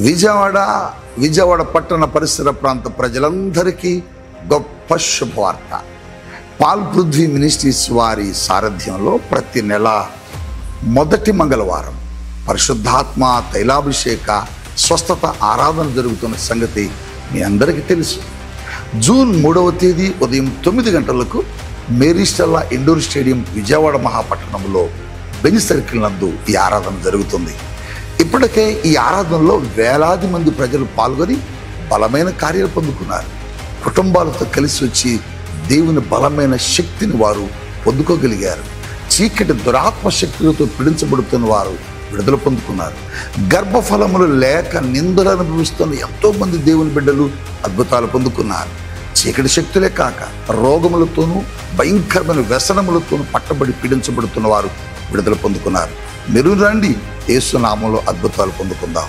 విజయవాడ పట్టణ పరిసర ప్రాంత ప్రజలందరికీ గొప్ప శుభవార్త. పాల్ పృథ్వీ మినిస్ట్రీస్ వారి సారథ్యంలో ప్రతి నెల మొదటి మంగళవారం పరిశుద్ధాత్మ తైలాభిషేక స్వస్థత ఆరాధన జరుగుతున్న సంగతి మీ అందరికీ తెలుసు. జూన్ 3వ తేదీ ఉదయం 9 గంటలకు Mary Stella indoor stadium Vijayawada మహాపట్టణంలో బెంజ్ సర్కిల్ నందు ఈ ఆరాధన జరుగుతుంది. ఇప్పటికే ఈ ఆరాధనలో వేలాది మంది ప్రజలు పాల్గొని బలమైన కార్యాలు పొందుకున్నారు. కుటుంబాలతో కలిసి వచ్చి దేవుని బలమైన శక్తిని వారు పొందుకోగలిగారు. చీకటి దురాత్మ శక్తులతో పీడించబడుతున్న వారు విడుదల పొందుకున్నారు. గర్భఫలములు లేక నిందలు అనుభవిస్తున్న ఎంతో మంది దేవుని బిడ్డలు అద్భుతాలు పొందుకున్నారు. చీకటి శక్తులే కాక రోగములతోనూ భయంకరమైన వ్యసనములతోనూ పట్టబడి పీడించబడుతున్న వారు విడుదల పొందుకున్నారు. మీరు రండి, యేసు నామములో అద్భుతాలు పొందుకుందాం.